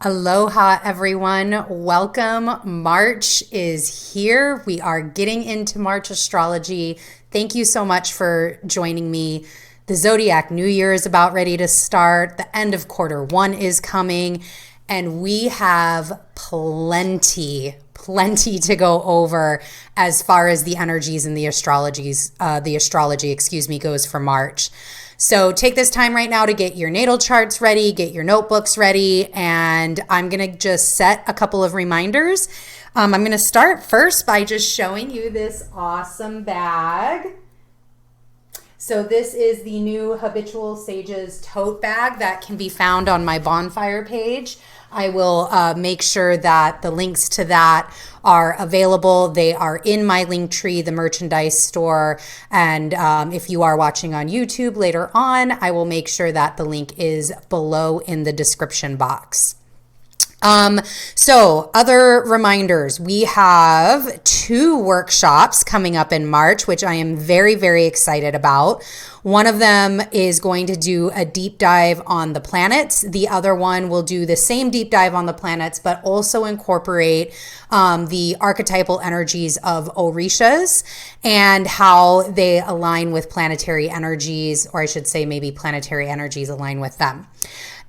Aloha, everyone. Welcome. March is here. We are getting into March astrology. Thank you so much for joining me. The Zodiac New Year is about ready to start. The end of quarter one is coming, and we have plenty to go over as far as the energies and the astrology, goes for March. So take this time right now to get your natal charts ready, get your notebooks ready, and I'm going to just set a couple of reminders. I'm going to start first by just showing you this awesome bag. So this is the new Habitual Sages tote bag that can be found on my bonfire page. I will make sure that the links to that are available. They are in my link tree, the merchandise store. And if you are watching on YouTube later on, I will make sure that the link is below in the description box. So other reminders, we have 2 workshops coming up in March, which I am very, very excited about. One of them is going to do a deep dive on the planets. The other one will do the same deep dive on the planets, but also incorporate the archetypal energies of Orishas and how they align with planetary energies, or I should say maybe planetary energies align with them.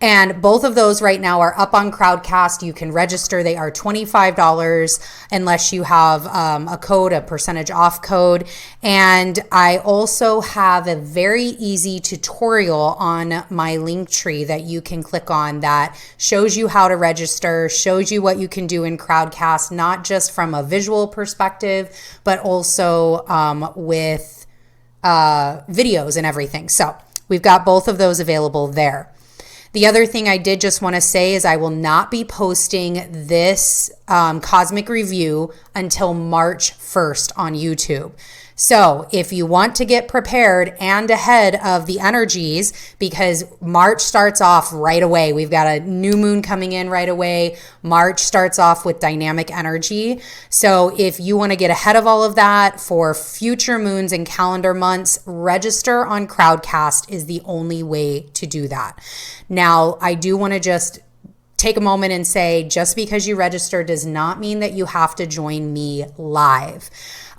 And both of those right now are up on Crowdcast. You can register. They are $25 unless you have a code, a percentage off code. And I also have a very easy tutorial on my link tree that you can click on that shows you how to register, shows you what you can do in Crowdcast, not just from a visual perspective, but also with videos and everything. So we've got both of those available there. The other thing I did just want to say is I will not be posting this cosmic review until March 1st on YouTube. So if you want to get prepared and ahead of the energies, because March starts off right away. We've got a new moon coming in right away. March starts off with dynamic energy. So if you want to get ahead of all of that for future moons and calendar months, register on Crowdcast is the only way to do that. Now, I do want to just take a moment and say, just because you register does not mean that you have to join me live.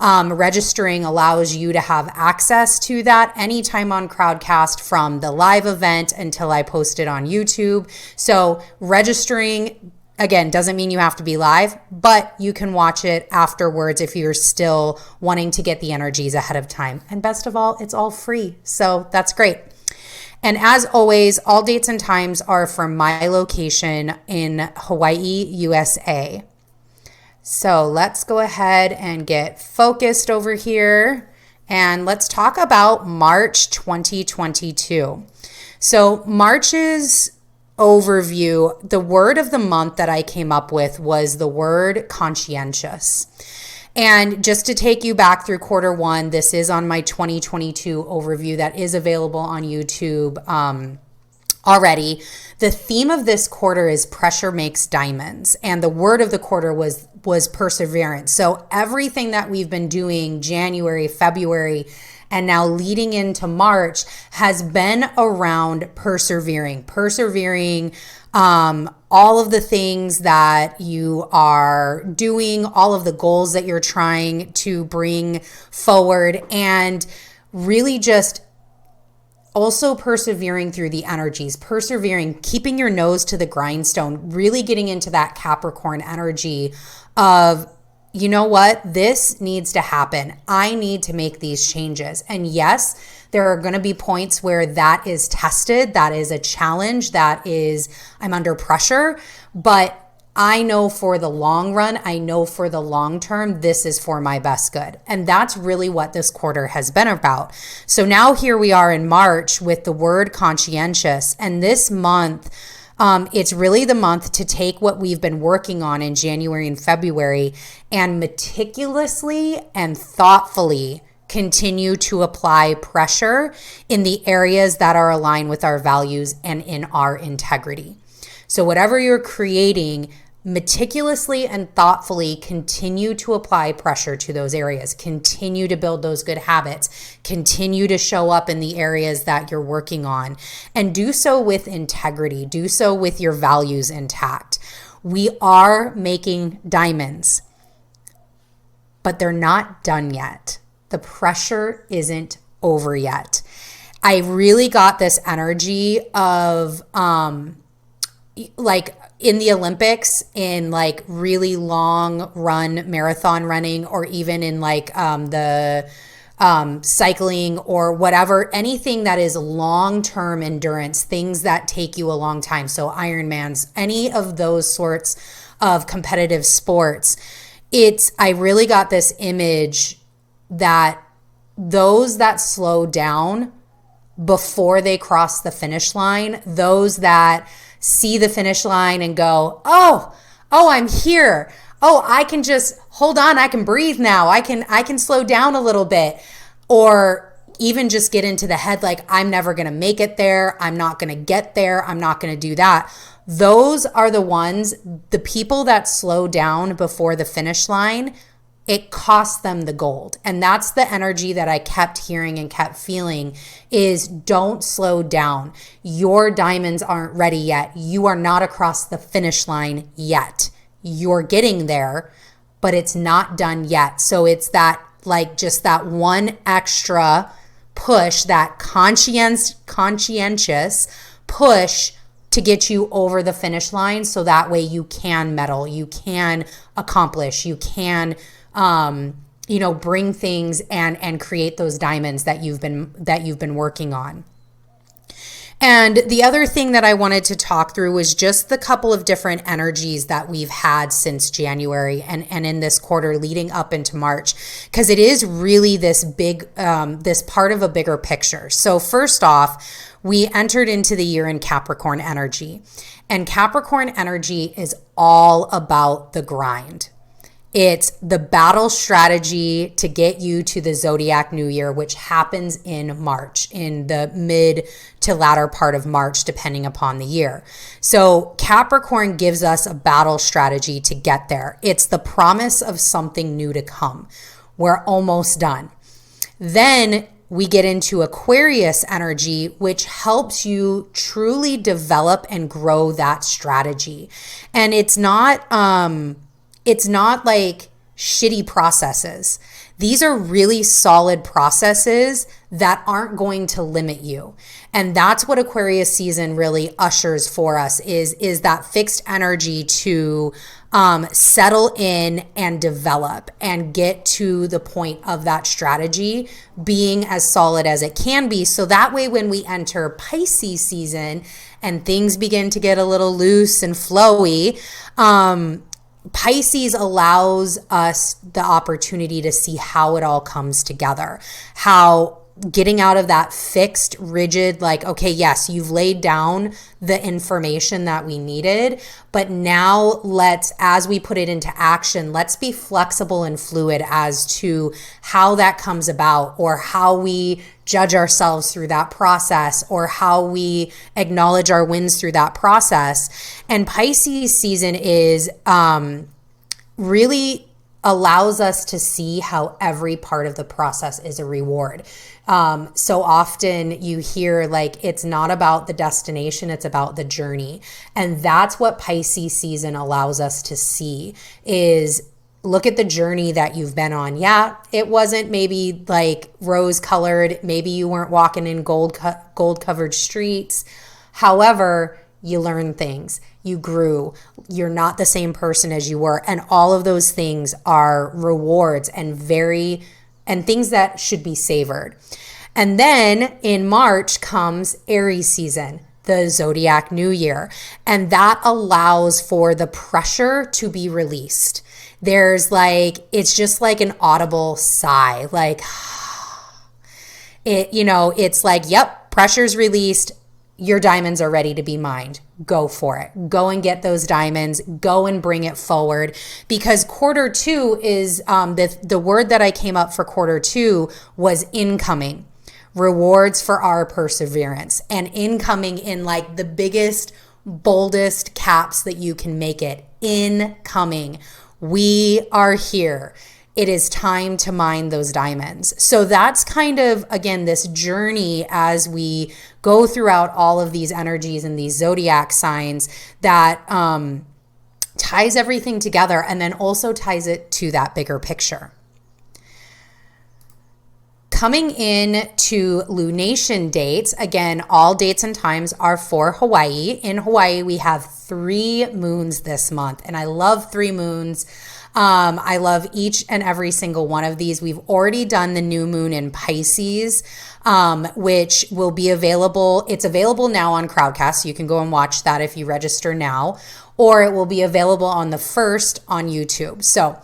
Registering allows you to have access to that anytime on Crowdcast from the live event until I post it on YouTube. So registering, again, doesn't mean you have to be live, but you can watch it afterwards if you're still wanting to get the energies ahead of time. And best of all, it's all free. So that's great. And as always, all dates and times are from my location in Hawaii, USA. So let's go ahead and get focused over here and let's talk about March 2022. So March's overview, the word of the month that I came up with was the word conscientious. And just to take you back through quarter one, this is on my 2022 overview that is available on YouTube already. The theme of this quarter is pressure makes diamonds. And the word of the quarter was perseverance. So everything that we've been doing January, February, and now leading into March has been around persevering, all of the things that you are doing, all of the goals that you're trying to bring forward, and really just also persevering through the energies, keeping your nose to the grindstone, really getting into that Capricorn energy of, you know what, this needs to happen. I need to make these changes. And yes, there are going to be points where that is tested. That is a challenge. I'm under pressure. But I know for the long run, I know for the long term, this is for my best good. And that's really what this quarter has been about. So now here we are in March with the word conscientious. And this month, it's really the month to take what we've been working on in January and February and meticulously and thoughtfully continue to apply pressure in the areas that are aligned with our values and in our integrity. So whatever you're creating, meticulously and thoughtfully continue to apply pressure to those areas, continue to build those good habits, continue to show up in the areas that you're working on, and do so with integrity, do so with your values intact. We are making diamonds, but they're not done yet. The pressure isn't over yet. I really got this energy of like in the Olympics, in like really long run marathon running, or even in like the cycling or whatever, anything that is long-term endurance, things that take you a long time. So Ironmans, any of those sorts of competitive sports, I really got this image that those that slow down before they cross the finish line, those that see the finish line and go, oh, I'm here. Oh, I can just hold on. I can breathe now. I can slow down a little bit, or even just get into the head like, I'm never going to make it there. I'm not going to get there. I'm not going to do that. Those are the ones, the people that slow down before the finish line, it costs them the gold. And that's the energy that I kept hearing and kept feeling is don't slow down. Your diamonds aren't ready yet. You are not across the finish line yet. You're getting there, but it's not done yet. So it's that, like, just that one extra push, that conscientious push to get you over the finish line, so that way you can medal, you can accomplish, you can bring things and create those diamonds that you've been working on. And the other thing that I wanted to talk through was just the couple of different energies that we've had since January and in this quarter leading up into March, because it is really this big, this part of a bigger picture. So first off, we entered into the year in Capricorn energy, and Capricorn energy is all about the grind. It's the battle strategy to get you to the zodiac new year, which happens in March, in the mid to latter part of March, depending upon the year. So Capricorn gives us a battle strategy to get there. It's the promise of something new to come. We're almost done. Then we get into Aquarius energy, which helps you truly develop and grow that strategy. And it's not like shitty processes. These are really solid processes that aren't going to limit you. And that's what Aquarius season really ushers for us is that fixed energy to settle in and develop and get to the point of that strategy being as solid as it can be. So that way, when we enter Pisces season and things begin to get a little loose and flowy, Pisces allows us the opportunity to see how it all comes together, how getting out of that fixed, rigid, like, okay, yes, you've laid down the information that we needed, but now as we put it into action, let's be flexible and fluid as to how that comes about, or how we judge ourselves through that process, or how we acknowledge our wins through that process. And Pisces season is really allows us to see how every part of the process is a reward. So often you hear like, it's not about the destination, it's about the journey. And that's what Pisces season allows us to see is look at the journey that you've been on. Yeah, it wasn't maybe like rose colored. Maybe you weren't walking in gold covered streets. However, you learned things, you grew, you're not the same person as you were. And all of those things are rewards and things that should be savored. And then in March comes Aries season, the zodiac new year. And that allows for the pressure to be released. There's it's just like an audible sigh, like it's like, yep, pressure's released. Your diamonds are ready to be mined. Go for it. Go and get those diamonds. Go and bring it forward. Because quarter two is, the word that I came up for quarter two was incoming. Rewards for our perseverance. And incoming in like the biggest, boldest caps that you can make it. incoming. We are here. It is time to mine those diamonds. So that's kind of, again, this journey as we go throughout all of these energies and these zodiac signs that ties everything together and then also ties it to that bigger picture. Coming in to lunation dates, again, all dates and times are for Hawaii. In Hawaii, we have 3 moons this month, and I love 3 moons. I love each and every single one of these. We've already done the new moon in Pisces, which will be available. It's available now on Crowdcast, so you can go and watch that if you register now, or it will be available on the 1st on YouTube. So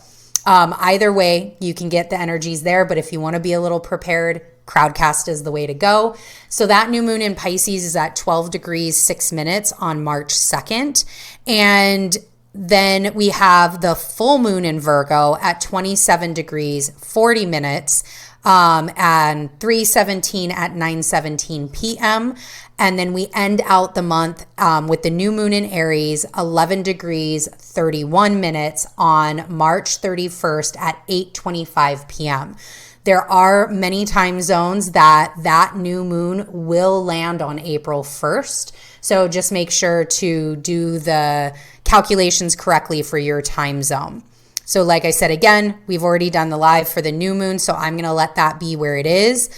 either way, you can get the energies there, but if you want to be a little prepared, Crowdcast is the way to go. So that new moon in Pisces is at 12 degrees 6 minutes on March 2nd. And then we have the full moon in Virgo at 27 degrees 40 minutes and 3:17 at 9:17 p.m. And then we end out the month with the new moon in Aries, 11 degrees 31 minutes on March 31st at 8:25 p.m. There are many time zones that new moon will land on April 1st. So just make sure to do the calculations correctly for your time zone. So like I said, again, we've already done the live for the new moon, so I'm going to let that be where it is.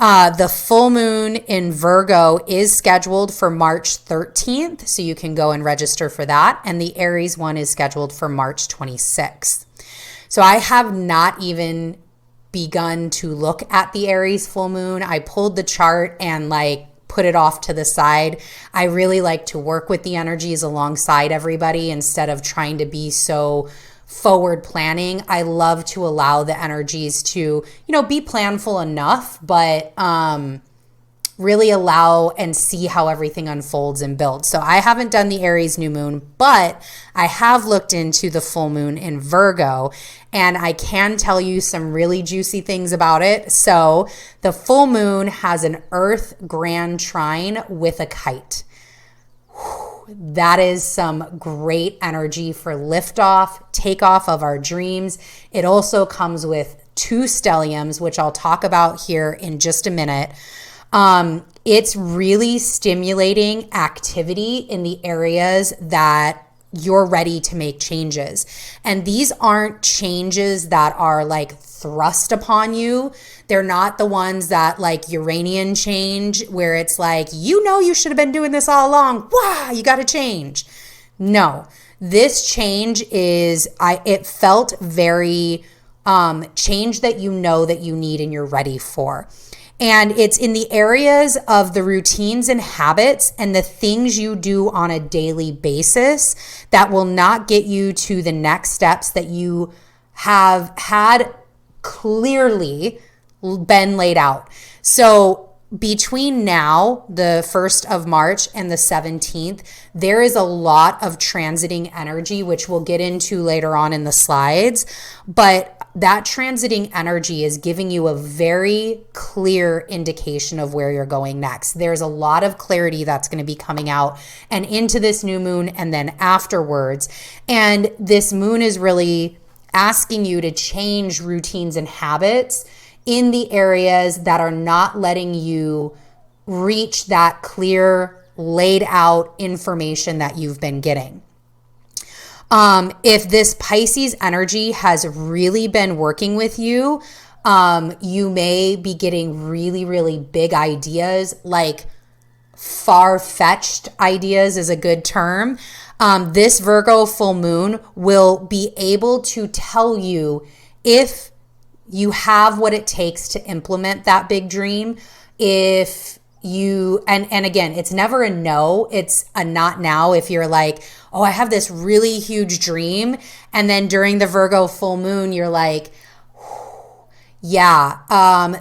The full moon in Virgo is scheduled for March 13th, so you can go and register for that. And the Aries one is scheduled for March 26th. So I have not even begun to look at the Aries full moon. I pulled the chart and put it off to the side. I really like to work with the energies alongside everybody instead of trying to be so forward planning. I love to allow the energies to, be planful enough, but really allow and see how everything unfolds and builds. So I haven't done the Aries new moon, but I have looked into the full moon in Virgo, and I can tell you some really juicy things about it. So the full moon has an Earth grand trine with a kite. That is some great energy for liftoff, takeoff of our dreams. It also comes with 2 stelliums, which I'll talk about here in just a minute. It's really stimulating activity in the areas that you're ready to make changes. And these aren't changes that are thrust upon you. They're not the ones that Uranian change where it's you should have been doing this all along. Wow, you got to change. No, this change it felt very change that that you need and you're ready for. And it's in the areas of the routines and habits and the things you do on a daily basis that will not get you to the next steps that you have had clearly been laid out. So between now, the 1st of March and the 17th, there is a lot of transiting energy, which we'll get into later on in the slides. But that transiting energy is giving you a very clear indication of where you're going next. There's a lot of clarity that's going to be coming out and into this new moon and then afterwards. And this moon is really asking you to change routines and habits in the areas that are not letting you reach that clear, laid out information that you've been getting. If this Pisces energy has really been working with you, you may be getting really, really big ideas, far-fetched ideas is a good term. This Virgo full moon will be able to tell you if you have what it takes to implement that big dream. If you, and again, it's never a no, it's a not now. If you're oh, I have this really huge dream. And then during the Virgo full moon, you're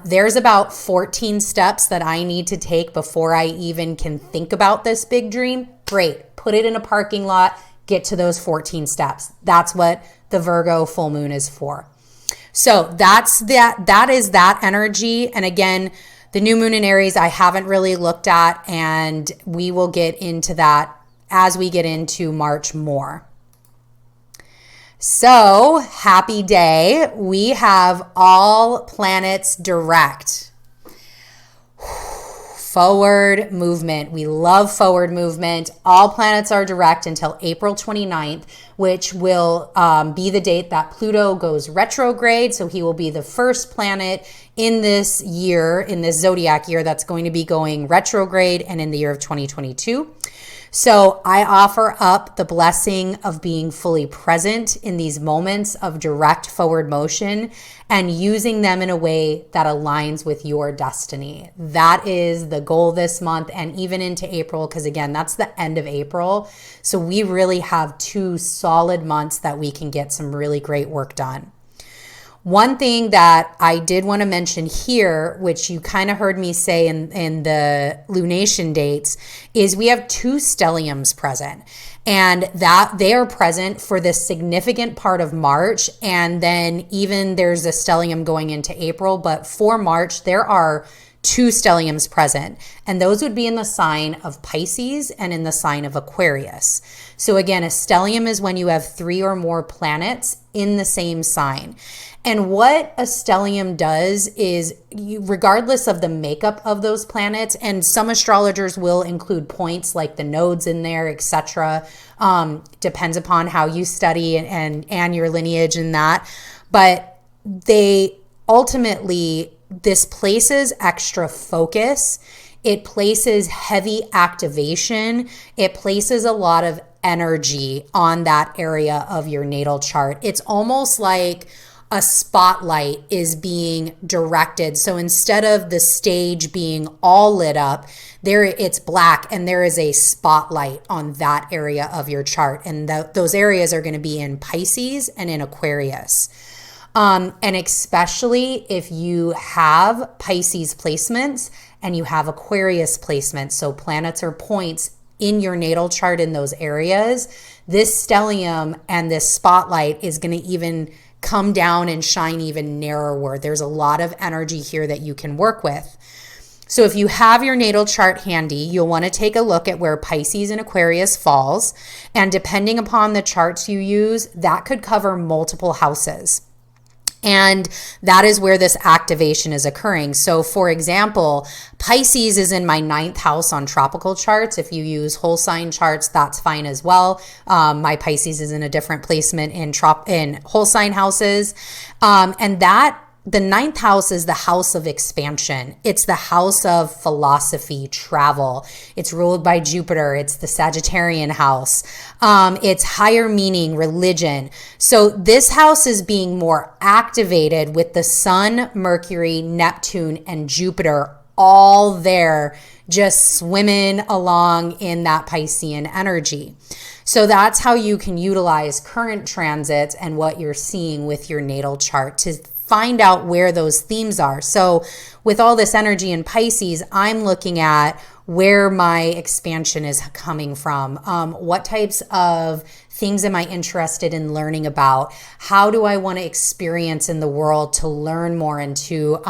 there's about 14 steps that I need to take before I even can think about this big dream. Great. Put it in a parking lot, get to those 14 steps. That's what the Virgo full moon is for. So that is that energy. And again, the new moon in Aries, I haven't really looked at, and we will get into that as we get into March more. So happy day. We have all planets direct. Forward movement. We love forward movement. All planets are direct until April 29th, which will be the date that Pluto goes retrograde. So he will be the first planet in this year, in this zodiac year, that's going to be going retrograde and in the year of 2022. So I offer up the blessing of being fully present in these moments of direct forward motion and using them in a way that aligns with your destiny. That is the goal this month and even into April, because again, that's the end of April. So we really have 2 solid months that we can get some really great work done. One thing that I did want to mention here, which you kind of heard me say in the lunation dates, is we have 2 stelliums present, and that they are present for the significant part of March. And then even there's a stellium going into April, but for March, there are 2 stelliums present, and those would be in the sign of Pisces and in the sign of Aquarius. So again, a stellium is when you have 3 or more planets in the same sign. And what a stellium does is, regardless of the makeup of those planets, and some astrologers will include points like the nodes in there, etc. Depends upon how you study and your lineage and that. But they ultimately, this places extra focus. It places heavy activation. It places a lot of energy on that area of your natal chart. It's almost like a spotlight is being directed. So instead of the stage being all lit up, there it's black and there is a spotlight on that area of your chart. And those areas are going to be in Pisces and in Aquarius. And especially if you have Pisces placements and you have Aquarius placements, so planets or points in your natal chart in those areas, this stellium and this spotlight is going to even come down and shine even narrower. There's a lot of energy here that you can work with. So if you have your natal chart handy, you'll want to take a look at where Pisces and Aquarius falls. And depending upon the charts you use, that could cover multiple houses. And that is where this activation is occurring. So for example, Pisces is in my 9th house on tropical charts. If you use whole sign charts, that's fine as well. My Pisces is in a different placement in whole sign houses. And that the 9th house is the house of expansion. It's the house of philosophy, travel. It's ruled by Jupiter. It's the Sagittarian house. It's higher meaning, religion. So this house is being more activated with the Sun, Mercury, Neptune, and Jupiter all there, just swimming along in that Piscean energy. So that's how you can utilize current transits and what you're seeing with your natal chart to find out where those themes are. So with all this energy in Pisces, I'm looking at where my expansion is coming from. What types of things am I interested in learning about? How do I want to experience in the world to learn more and to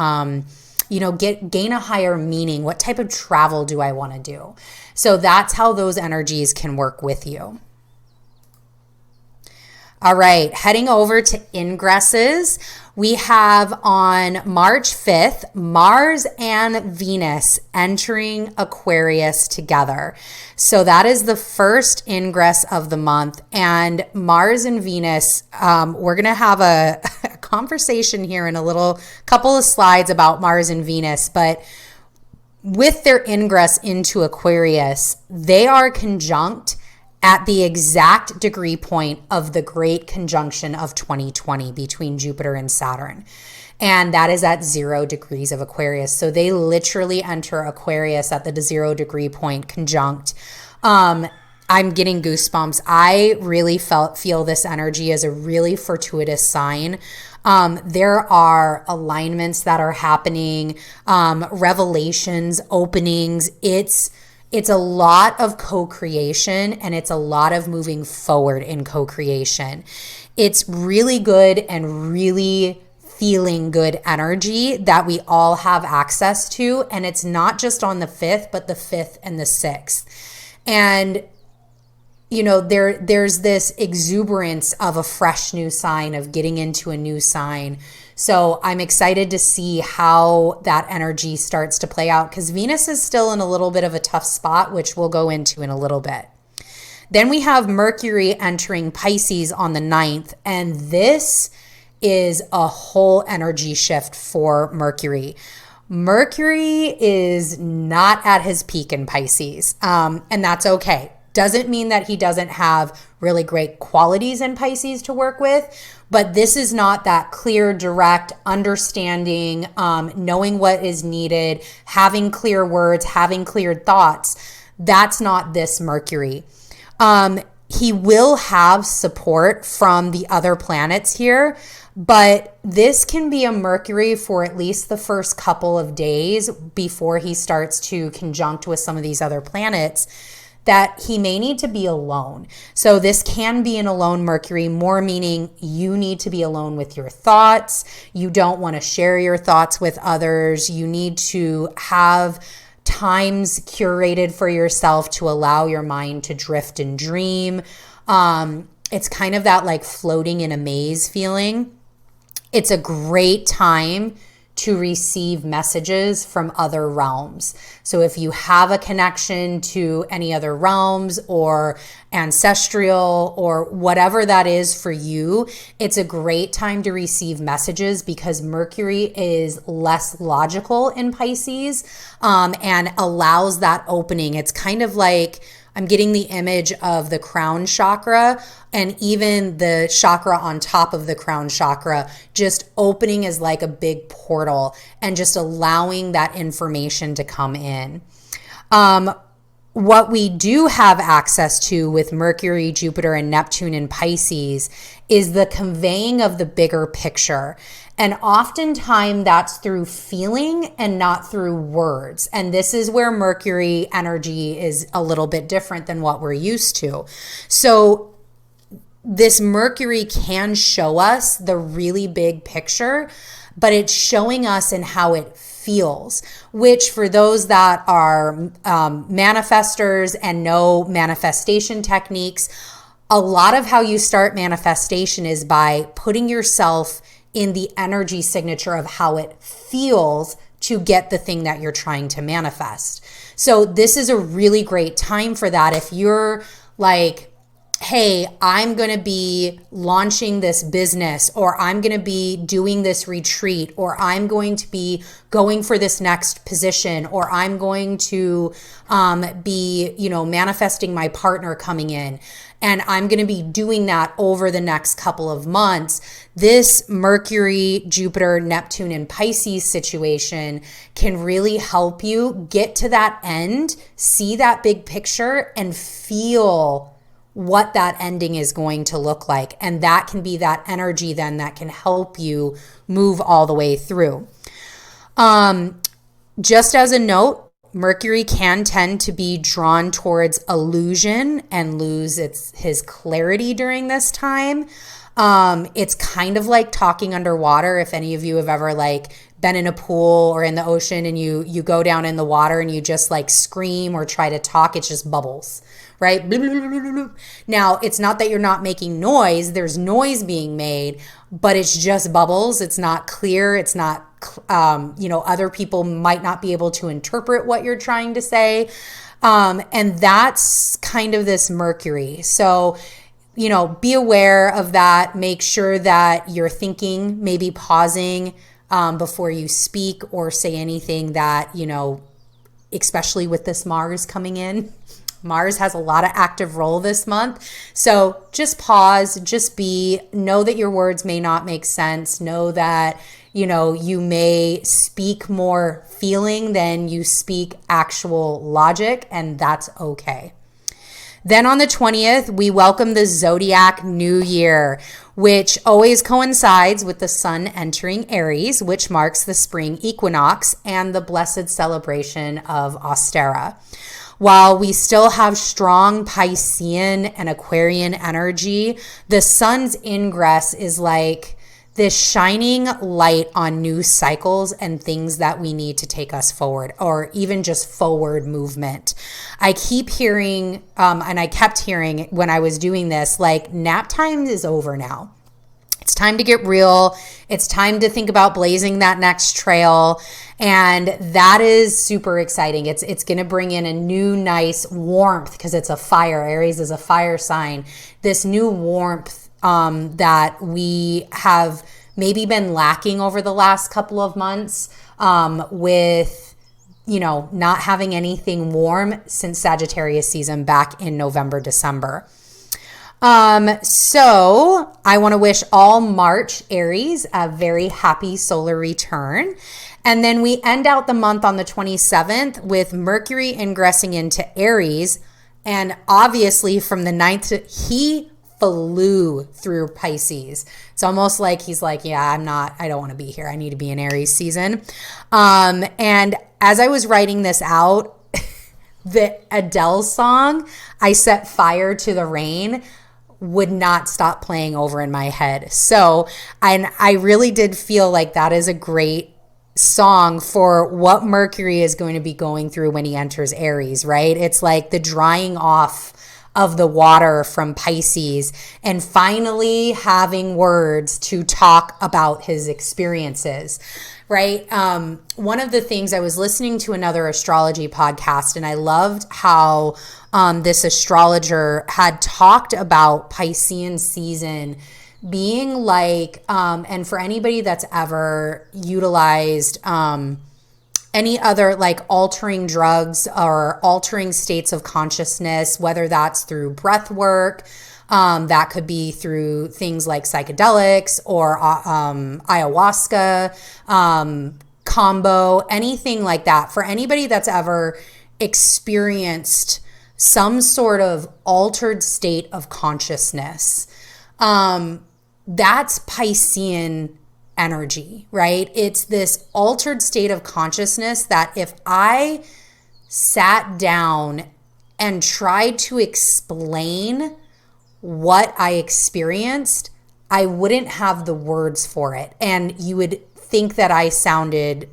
gain a higher meaning? What type of travel do I want to do? So that's how those energies can work with you. All right, heading over to Ingresses, we have on March 5th, Mars and Venus entering Aquarius together. So that is the first ingress of the month. And Mars and Venus, we're going to have a conversation here in a couple of slides about Mars and Venus, but with their ingress into Aquarius, they are conjunct at the exact degree point of the great conjunction of 2020 between Jupiter and Saturn. And that is at 0 degrees of Aquarius. So they literally enter Aquarius at the 0 degree point conjunct. I'm getting goosebumps. I really feel this energy as a really fortuitous sign. There are alignments that are happening, revelations, openings. It's a lot of co-creation and it's a lot of moving forward in co-creation. It's really good and really feeling good energy that we all have access to. And it's not just on the 5th, but the 5th and the 6th. And there's this exuberance of a fresh new sign, of getting into a new sign. So I'm excited to see how that energy starts to play out, because Venus is still in a little bit of a tough spot, which we'll go into in a little bit. Then we have Mercury entering Pisces on the 9th, and this is a whole energy shift for Mercury. Mercury is not at his peak in Pisces, and that's okay. Doesn't mean that he doesn't have really great qualities in Pisces to work with, but this is not that clear, direct understanding, knowing what is needed, having clear words, having clear thoughts. That's not this Mercury. He will have support from the other planets here, but this can be a Mercury for at least the first couple of days before he starts to conjunct with some of these other planets, that he may need to be alone. So this can be an alone Mercury, more meaning you need to be alone with your thoughts. You don't want to share your thoughts with others. You need to have times curated for yourself to allow your mind to drift and dream. It's kind of that like floating in a maze feeling. It's a great time to receive messages from other realms. So if you have a connection to any other realms or ancestral or whatever that is for you, it's a great time to receive messages, because Mercury is less logical in Pisces, and allows that opening. It's kind of like, I'm getting the image of the crown chakra and even the chakra on top of the crown chakra just opening as like a big portal and just allowing that information to come in. What we do have access to with Mercury, Jupiter, and Neptune in Pisces is the conveying of the bigger picture. And oftentimes that's through feeling and not through words. And this is where Mercury energy is a little bit different than what we're used to. So this Mercury can show us the really big picture, but it's showing us in how it feels, which for those that are manifestors and know manifestation techniques, a lot of how you start manifestation is by putting yourself in the energy signature of how it feels to get the thing that you're trying to manifest. So this is a really great time for that. If you're like, hey, I'm going to be launching this business, or I'm going to be doing this retreat, or I'm going to be going for this next position, or I'm going to be, manifesting my partner coming in, and I'm going to be doing that over the next couple of months. This Mercury, Jupiter, Neptune, and Pisces situation can really help you get to that end, see that big picture, and feel what that ending is going to look like. And that can be that energy then that can help you move all the way through. Just as a note, Mercury can tend to be drawn towards illusion and lose his clarity during this time. It's kind of like talking underwater. If any of you have ever been in a pool or in the ocean and you go down in the water and you just scream or try to talk, it's just bubbles, right? Now, it's not that you're not making noise. There's noise being made, but it's just bubbles. It's not clear. It's not, other people might not be able to interpret what you're trying to say. And that's kind of this Mercury. So, be aware of that. Make sure that you're thinking, maybe pausing before you speak or say anything that, especially with this Mars coming in. Mars has a lot of active role this month. So just pause, know that your words may not make sense. Know that, you may speak more feeling than you speak actual logic, and that's okay. Then on the 20th, we welcome the Zodiac New Year, which always coincides with the sun entering Aries, which marks the spring equinox and the blessed celebration of Ostara. While we still have strong Piscean and Aquarian energy, the sun's ingress is like this shining light on new cycles and things that we need to take us forward, or even just forward movement. I keep hearing, and I kept hearing when I was doing this, like, nap time is over now. It's time to get real. It's time to think about blazing that next trail. And that is super exciting. It's going to bring in a new, nice warmth because it's a fire. Aries is a fire sign. This new warmth that we have maybe been lacking over the last couple of months with, not having anything warm since Sagittarius season back in November, December. So I want to wish all March Aries a very happy solar return. And then we end out the month on the 27th with Mercury ingressing into Aries. And obviously from the 9th, he flew through Pisces. It's almost like he's like, yeah, I don't want to be here. I need to be in Aries season. And as I was writing this out, the Adele song, I Set Fire to the Rain, would not stop playing over in my head. So I really did feel like that is a great song for what Mercury is going to be going through when he enters Aries, right? It's like the drying off of the water from Pisces and finally having words to talk about his experiences, right? One of the things, I was listening to another astrology podcast and I loved how this astrologer had talked about Piscean season being like, and for anybody that's ever utilized any other like altering drugs or altering states of consciousness, whether that's through breath work, that could be through things like psychedelics or ayahuasca, combo, anything like that. For anybody that's ever experienced some sort of altered state of consciousness, that's Piscean energy, right? It's this altered state of consciousness that if I sat down and tried to explain what I experienced, I wouldn't have the words for it. And you would think that I sounded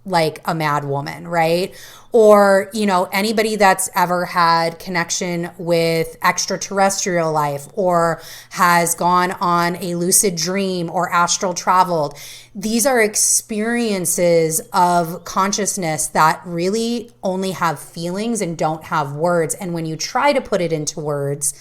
like a mad woman, right? Or, anybody that's ever had connection with extraterrestrial life or has gone on a lucid dream or astral traveled. These are experiences of consciousness that really only have feelings and don't have words. And when you try to put it into words,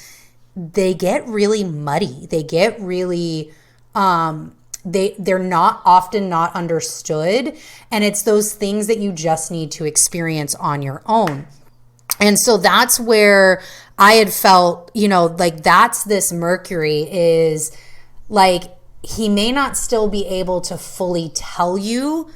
they get really muddy. They get really, they're not often not understood. And it's those things that you just need to experience on your own. And so that's where I had felt, like that's this Mercury is like, he may not still be able to fully tell you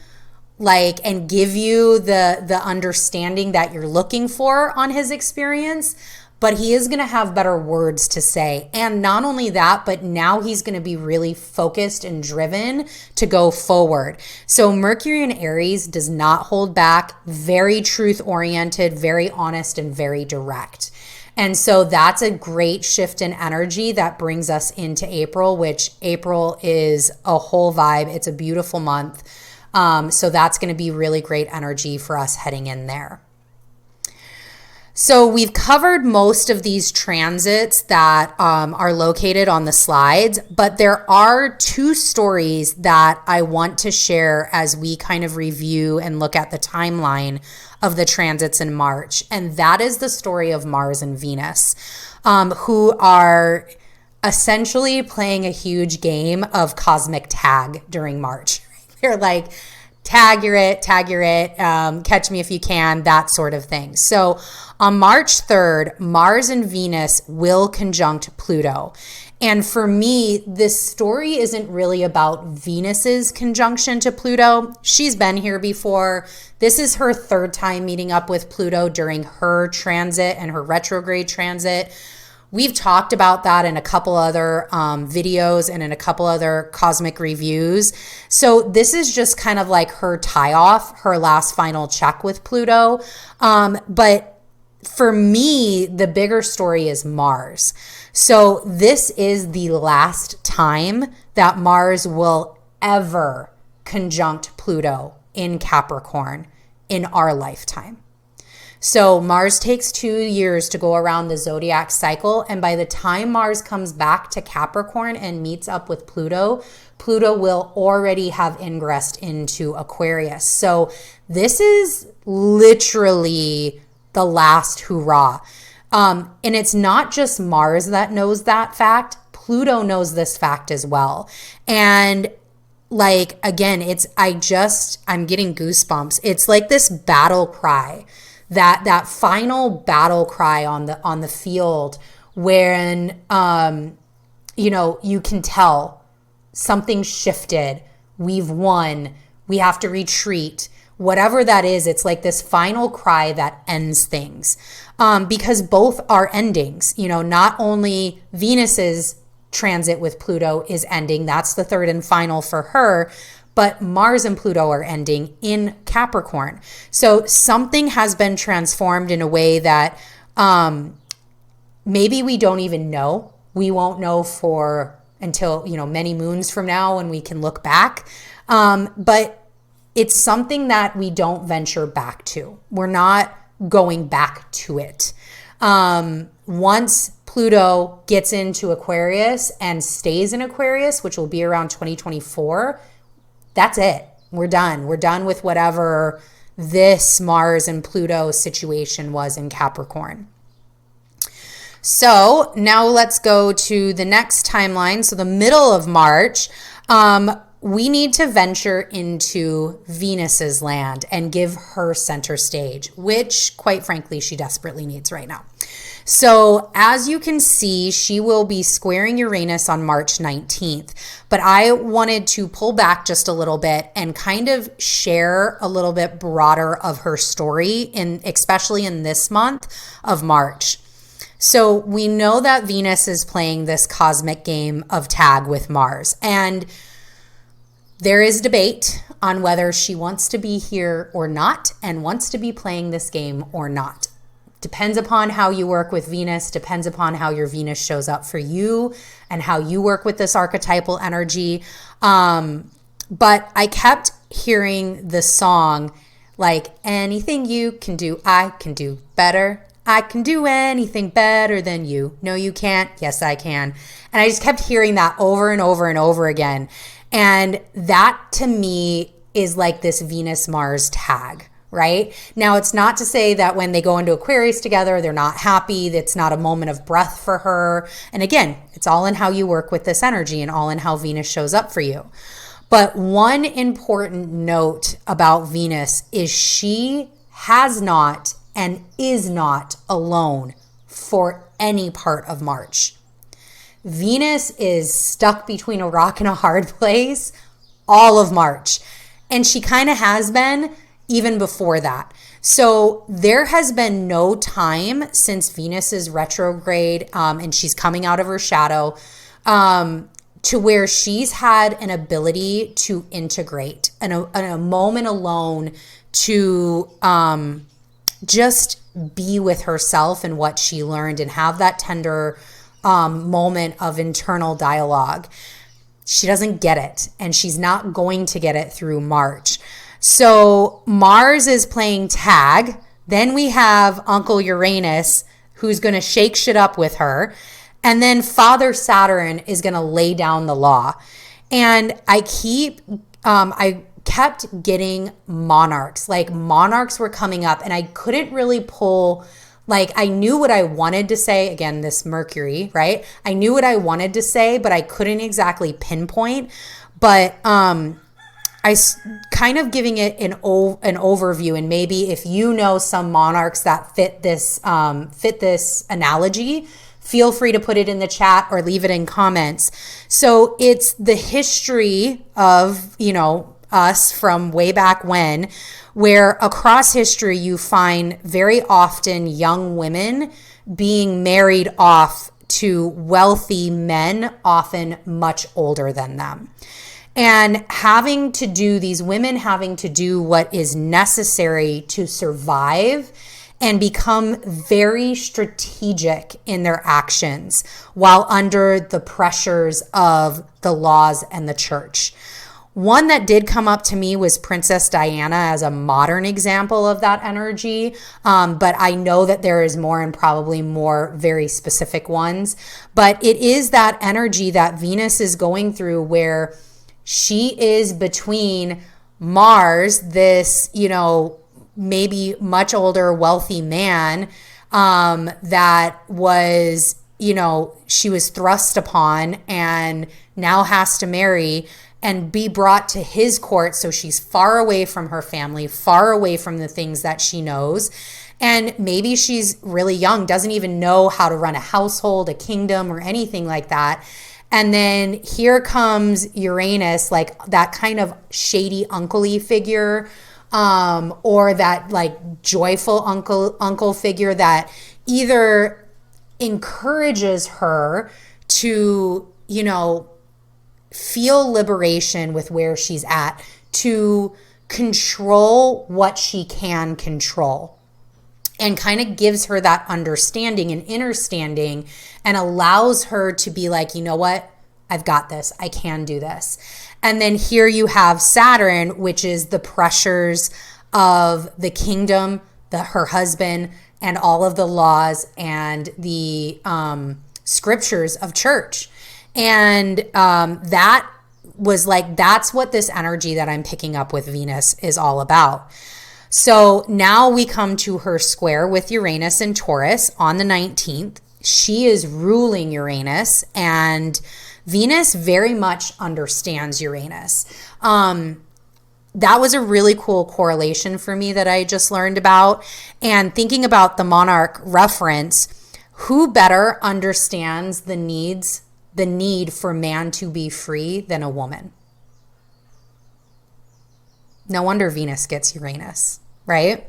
like, and give you the understanding that you're looking for on his experience, but he is going to have better words to say. And not only that, but now he's going to be really focused and driven to go forward. So Mercury in Aries does not hold back, very truth-oriented, very honest, and very direct. And so that's a great shift in energy that brings us into April, which April is a whole vibe. It's a beautiful month. So that's going to be really great energy for us heading in there. So we've covered most of these transits that are located on the slides, but there are two stories that I want to share as we kind of review and look at the timeline of the transits in March. And that is the story of Mars and Venus, who are essentially playing a huge game of cosmic tag during March. They're like, tag, you're it, catch me if you can, that sort of thing. So on March 3rd, Mars and Venus will conjunct Pluto. And for me, this story isn't really about Venus's conjunction to Pluto. She's been here before. This is her third time meeting up with Pluto during her transit and her retrograde transit. We've talked about that in a couple other videos and in a couple other cosmic reviews. So this is just kind of like her tie off, her last final check with Pluto. But for me, the bigger story is Mars. So this is the last time that Mars will ever conjunct Pluto in Capricorn in our lifetime. So Mars takes 2 years to go around the zodiac cycle. And by the time Mars comes back to Capricorn and meets up with Pluto, Pluto will already have ingressed into Aquarius. So this is literally the last hurrah. And it's not just Mars that knows that fact. Pluto knows this fact as well. And like, again, I'm getting goosebumps. It's like this battle cry, that final battle cry on the field when, you can tell something shifted. We've won. We have to retreat. Whatever that is, it's like this final cry that ends things. Because both are endings. Not only Venus's transit with Pluto is ending, that's the third and final for her, but Mars and Pluto are ending in Capricorn. So something has been transformed in a way that maybe we don't even know. We won't know until many moons from now when we can look back. But it's something that we don't venture back to. We're not going back to it. Once Pluto gets into Aquarius and stays in Aquarius, which will be around 2024, that's it. We're done. We're done with whatever this Mars and Pluto situation was in Capricorn. So now let's go to the next timeline. So the middle of March, we need to venture into Venus's land and give her center stage, which quite frankly, she desperately needs right now. So as you can see, she will be squaring Uranus on March 19th, but I wanted to pull back just a little bit and kind of share a little bit broader of her story, especially in this month of March. So we know that Venus is playing this cosmic game of tag with Mars, and there is debate on whether she wants to be here or not and wants to be playing this game or not. Depends upon how you work with Venus, depends upon how your Venus shows up for you and how you work with this archetypal energy. But I kept hearing the song, like, anything you can do, I can do better. I can do anything better than you. No, you can't. Yes, I can. And I just kept hearing that over and over and over again. And that to me is like this Venus-Mars tag, right? Now, it's not to say that when they go into Aquarius together, they're not happy. That's not a moment of breath for her. And again, it's all in how you work with this energy and all in how Venus shows up for you. But one important note about Venus is she has not and is not alone for any part of March. Venus is stuck between a rock and a hard place all of March. And she kind of has been even before that. So there has been no time since Venus is retrograde and she's coming out of her shadow to where she's had an ability to integrate and a moment alone to just be with herself and what she learned and have that tender moment of internal dialogue. She doesn't get it, and she's not going to get it through March. So Mars is playing tag. Then we have Uncle Uranus, who's going to shake shit up with her. And then Father Saturn is going to lay down the law. And I kept getting monarchs. Like monarchs were coming up, and I couldn't really pull. Like I knew what I wanted to say. Again, this Mercury, right? I knew what I wanted to say, but I couldn't exactly pinpoint. But I kind of giving it an overview, and maybe if you know some monarchs that fit this analogy, feel free to put it in the chat or leave it in comments. So it's the history of, us from way back when, where across history you find very often young women being married off to wealthy men, often much older than them. And these women having to do what is necessary to survive and become very strategic in their actions while under the pressures of the laws and the church. One that did come up to me was Princess Diana as a modern example of that energy. But I know that there is more and probably more very specific ones. But it is that energy that Venus is going through where she is between Mars, this, maybe much older, wealthy man that was, she was thrust upon and now has to marry and be brought to his court. So she's far away from her family, far away from the things that she knows. And maybe she's really young, doesn't even know how to run a household, a kingdom, or anything like that. And then here comes Uranus, like that kind of shady uncle-y figure, or that like joyful uncle figure that either encourages her to, feel liberation with where she's at, to control what she can control, and kind of gives her that understanding and understanding and allows her to be like, you know what? I've got this. I can do this. And then here you have Saturn, which is the pressures of the kingdom, her husband, and all of the laws and the scriptures of church. And that was like, that's what this energy that I'm picking up with Venus is all about. So now we come to her square with Uranus and Taurus on the 19th. She is ruling Uranus, and Venus very much understands Uranus. That was a really cool correlation for me that I just learned about. And thinking about the monarch reference, who better understands the need for man to be free than a woman? No wonder Venus gets Uranus, right?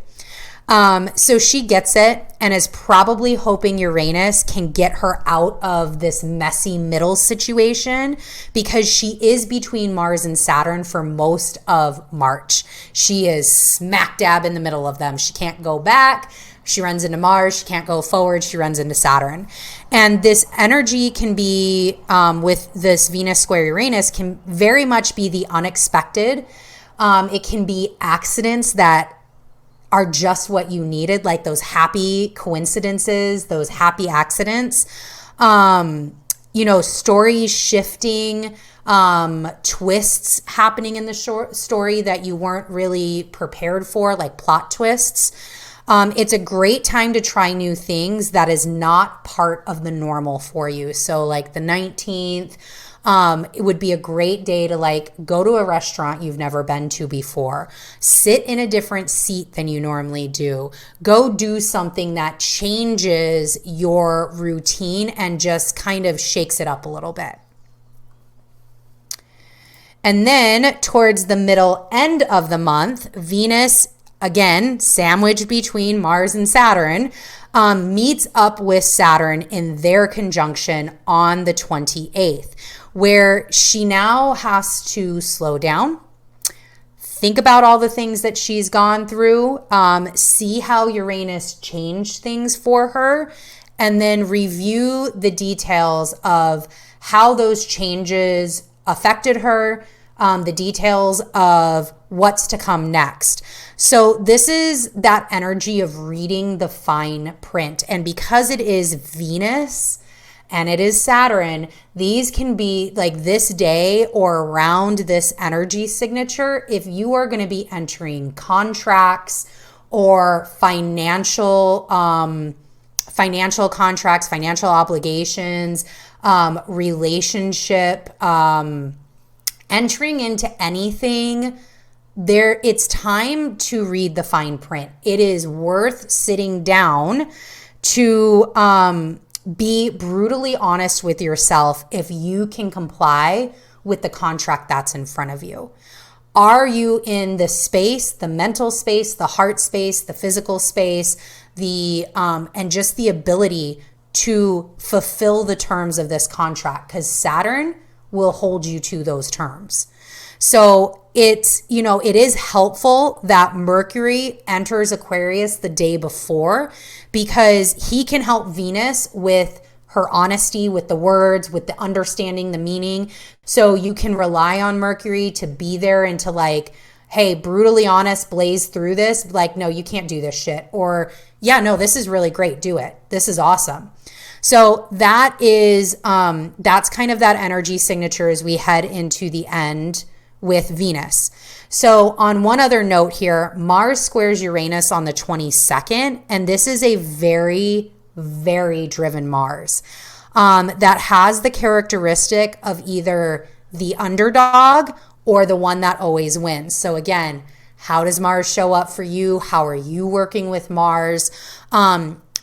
So she gets it and is probably hoping Uranus can get her out of this messy middle situation, because she is between Mars and Saturn for most of March. She is smack dab in the middle of them. She can't go back. She runs into Mars. She can't go forward. She runs into Saturn. And this energy can be, with this Venus square Uranus, can very much be the unexpected. It can be accidents that are just what you needed, like those happy coincidences, those happy accidents, stories shifting, twists happening in the story that you weren't really prepared for, like plot twists. It's a great time to try new things that is not part of the normal for you. So like the 19th, it would be a great day to like go to a restaurant you've never been to before, sit in a different seat than you normally do, go do something that changes your routine and just kind of shakes it up a little bit. And then towards the middle end of the month, Venus, again, sandwiched between Mars and Saturn, meets up with Saturn in their conjunction on the 28th, where she now has to slow down, think about all the things that she's gone through, see how Uranus changed things for her, and then review the details of how those changes affected her, the details of what's to come next. So this is that energy of reading the fine print. And because it is Venus and it is Saturn, these can be like this day or around this energy signature. If you are going to be entering contracts or financial contracts, financial obligations, relationship, entering into anything, it's time to read the fine print. It is worth sitting down to be brutally honest with yourself if you can comply with the contract that's in front of you. Are you in the space, the mental space, the heart space, the physical space, and just the ability to fulfill the terms of this contract? Because Saturn will hold you to those terms. So it is helpful that Mercury enters Aquarius the day before, because he can help Venus with her honesty with the words, with the understanding the meaning. So you can rely on Mercury to be there and to like, hey, brutally honest, blaze through this. Like, no, you can't do this shit. Or, yeah, no, this is really great. Do it. This is awesome. So that is, that's kind of that energy signature as we head into the end with Venus. So on one other note here, Mars squares Uranus on the 22nd, and this is a very, very driven Mars that has the characteristic of either the underdog or the one that always wins. So again, how does Mars show up for you? How are you working with Mars?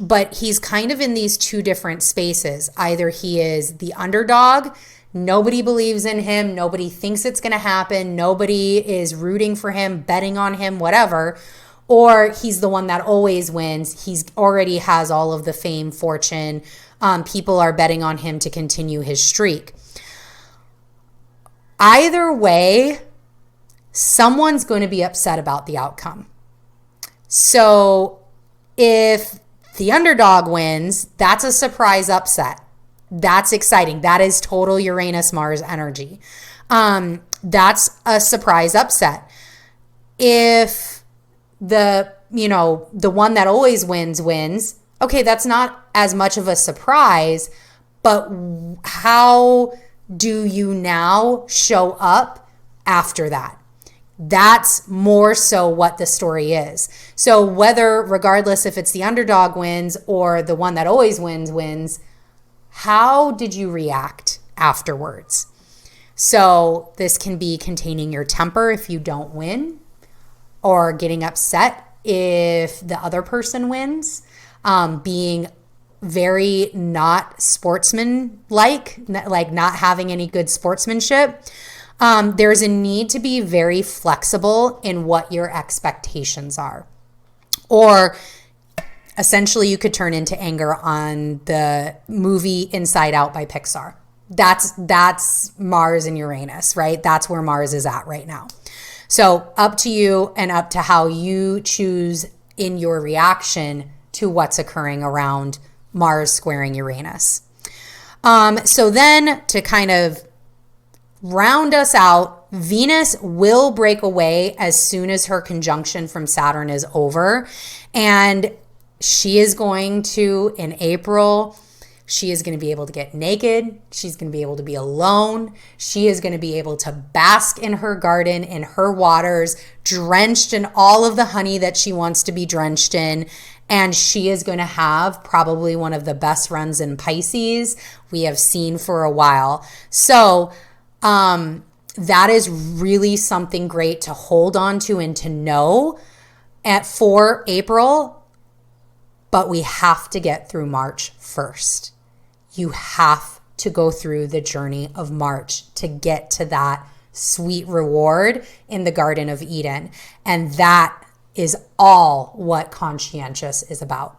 But he's kind of in these two different spaces. Either he is the underdog, nobody believes in him, nobody thinks it's going to happen, nobody is rooting for him, betting on him, whatever, or he's the one that always wins. He's already has all of the fame, fortune. People are betting on him to continue his streak. Either way, someone's going to be upset about the outcome. So if the underdog wins, that's a surprise upset. That's exciting. That is total Uranus-Mars energy. That's a surprise upset. If the one that always wins, okay, that's not as much of a surprise, but how do you now show up after that? That's more so what the story is. So regardless if it's the underdog wins or the one that always wins, how did you react afterwards? So this can be containing your temper if you don't win, or getting upset if the other person wins, being very not sportsman-like, like not having any good sportsmanship. There's a need to be very flexible in what your expectations are. Or essentially you could turn into anger on the movie Inside Out by Pixar. That's Mars and Uranus, right? That's where Mars is at right now. So up to you and up to how you choose in your reaction to what's occurring around Mars squaring Uranus. So then to kind of round us out, Venus will break away as soon as her conjunction from Saturn is over. And she is going to, in April, she is going to be able to get naked. She's going to be able to be alone. She is going to be able to bask in her garden, in her waters, drenched in all of the honey that she wants to be drenched in. And she is going to have probably one of the best runs in Pisces we have seen for a while. So that is really something great to hold on to and to know for April. But we have to get through March first. You have to go through the journey of March to get to that sweet reward in the Garden of Eden. And that is all what conscientious is about.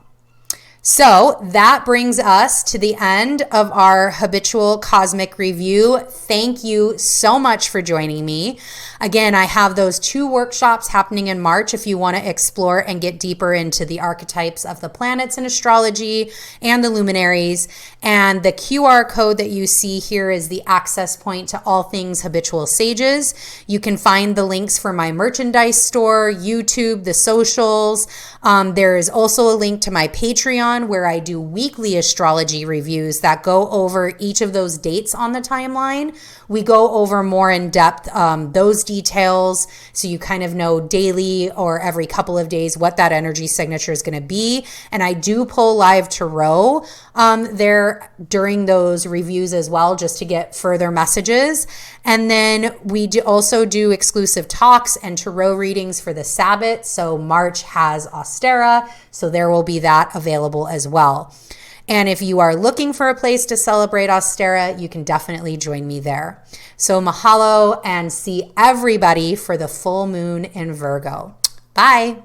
So that brings us to the end of our Habitual Cosmic Review. Thank you so much for joining me. Again, I have those 2 workshops happening in March if you want to explore and get deeper into the archetypes of the planets in astrology and the luminaries. And the QR code that you see here is the access point to all things Habitual Sages. You can find the links for my merchandise store, YouTube, the socials. There is also a link to my Patreon where I do weekly astrology reviews that go over each of those dates on the timeline. We go over more in depth those details, so you kind of know daily or every couple of days what that energy signature is going to be. And I do pull live tarot there during those reviews as well, just to get further messages. And then we also do exclusive talks and tarot readings for the Sabbath. So March has Ostera, so there will be that available as well. And if you are looking for a place to celebrate Ostera, you can definitely join me there. So mahalo, and see everybody for the full moon in Virgo. Bye.